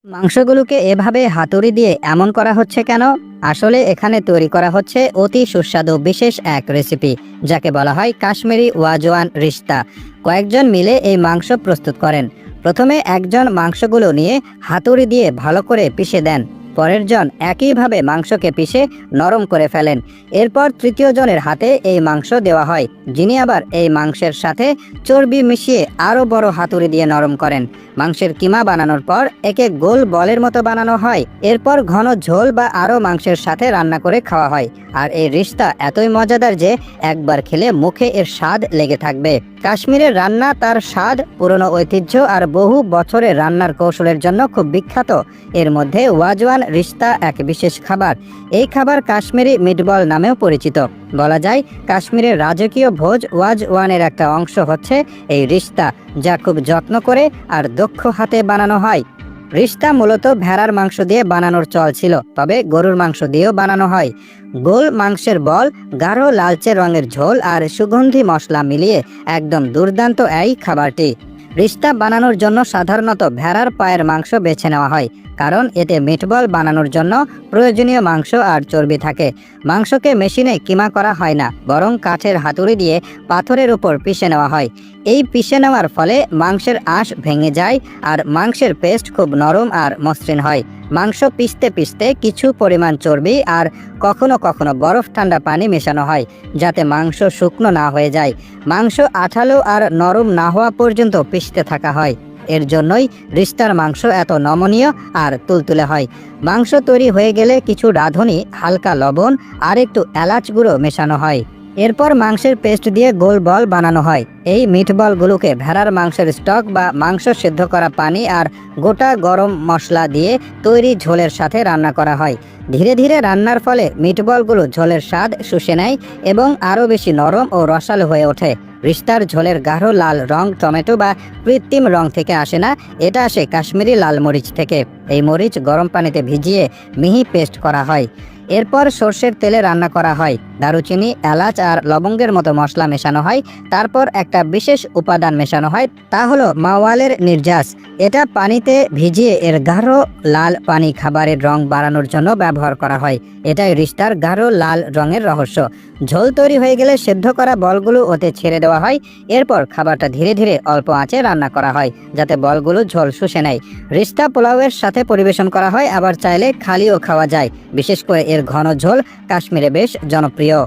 মাংসগুলোকে এভাবে হাতুড়ি দিয়ে এমন করা হচ্ছে কেন? আসলে এখানে তৈরি করা হচ্ছে অতি সুস্বাদু বিশেষ এক রেসিপি, যাকে বলা হয় কাশ্মীরি ওয়াজওয়ান রিশতা। কয়েকজন মিলে এই মাংস প্রস্তুত করেন। প্রথমে একজন মাংসগুলো নিয়ে হাতুড়ি দিয়ে ভালো করে পিষে দেন। পরের জন একইভাবে মাংসকে পিষে নরম করে ফেলেন। এরপর তৃতীয় জনের হাতে এই মাংস দেওয়া হয়, যিনি আবার এই মাংসের সাথে চর্বি মিশিয়ে আরও বড় হাতুড়ি দিয়ে নরম করেন। মাংসের কিমা বানানোর পর একে গোল বলের মতো বানানো হয়। এরপর ঘন ঝোল বা আরও মাংসের সাথে রান্না করে খাওয়া হয়। আর এই রিশতা এতই মজাদার যে একবার খেলে মুখে এর স্বাদ লেগে থাকবে। কাশ্মীরের রান্না তার স্বাদ, পুরনো ঐতিহ্য আর বহু বছরের রান্নার কৌশলের জন্য খুব বিখ্যাত। এর মধ্যে ওয়াজওয়ান রিশতা এক বিশেষ খাবার। এই খাবার কাশ্মীরি মিটবল নামেও পরিচিত। বলা যায় কাশ্মীরের রাজকীয় ভোজ ওয়াজওয়ানের একটা অংশ হচ্ছে এই রিশতা, যা খুব যত্ন করে আর দক্ষ হাতে বানানো হয়। রিশতা মূলত ভেড়ার মাংস দিয়ে বানানোর চল ছিল, তবে গরুর মাংস দিয়েও বানানো হয়। গোল মাংসের বল, গাঢ় লালচে রঙের ঝোল আর সুগন্ধি মশলা মিলিয়ে একদম দুর্দান্ত এই খাবারটি। রিশতা বানানোর জন্য সাধারণত ভেড়ার পায়ের মাংস বেছে নেওয়া হয়, কারণ এতে মিটবল বানানোর জন্য প্রয়োজনীয় মাংস আর চর্বি থাকে। মাংসকে মেশিনে কিমা করা হয় না, বরং কাঠের হাতুড়ি দিয়ে পাথরের উপর পিষে নেওয়া হয়। এই পিষে নেওয়ার ফলে মাংসের আঁশ ভেঙে যায় আর মাংসের পেস্ট খুব নরম আর মসৃণ হয়। মাংস পিষতে পিষতে কিছু পরিমাণ চর্বি আর কখনো কখনো বরফ ঠান্ডা পানি মেশানো হয়, যাতে মাংস শুকনো না হয়ে যায়। মাংস আঠালো আর নরম না হওয়া পর্যন্ত পিষতে থাকা হয়। এর জন্যই রিশতার মাংস এত নমনীয় আর তুলতুলে হয়। মাংস তৈরি হয়ে গেলে কিছু রাঁধুনি, হালকা লবণ আর একটু এলাচ গুঁড়ো মেশানো হয়। এরপর মাংসের পেস্ট দিয়ে গোল বল বানানো হয়। এই মিটবলগুলোকে ভেড়ার মাংসের স্টক বা মাংস সিদ্ধ করা পানি আর গোটা গরম মশলা দিয়ে তৈরি ঝোলের সাথে রান্না করা হয়। ধীরে ধীরে রান্নার ফলে মিটবলগুলো ঝোলের স্বাদ শুষে নেয় এবং আরও বেশি নরম ও রসালো হয়ে ওঠে। রিশতার ঝোলের গাঢ় লাল রং টমেটো বা কৃত্রিম রং থেকে আসে না, এটা আসে কাশ্মীরি লাল মরিচ থেকে। এই মরিচ গরম পানিতে ভিজিয়ে মিহি পেস্ট করা হয়। এরপর সর্ষের তেলে রান্না করা হয়। দারুচিনি, এলাচ আর লবঙ্গের মতো মশলা মেশানো হয়। তারপর একটা বিশেষ উপাদান মেশানো হয়, তা হলো মাওয়ালের নির্যাস। এটা পানিতে ভিজিয়ে এর গাঢ় লাল পানি খাবারের রং বাড়ানোর জন্য ব্যবহার করা হয়। এটাই রিশতার গাঢ় লাল রঙের রহস্য। ঝোল তৈরি হয়ে গেলে সেদ্ধ করা বলগুলো ওতে ছেড়ে দেওয়া হয়। এরপর খাবারটা ধীরে ধীরে অল্প আঁচে রান্না করা হয়, যাতে বলগুলো ঝোল শুষে নেয়। রিশতা পোলাওয়ের সাথে পরিবেশন করা হয়, আবার চাইলে খালিও খাওয়া যায়। বিশেষ করে এর ঘন ঝোল কাশ্মীরে বেশ জনপ্রিয়।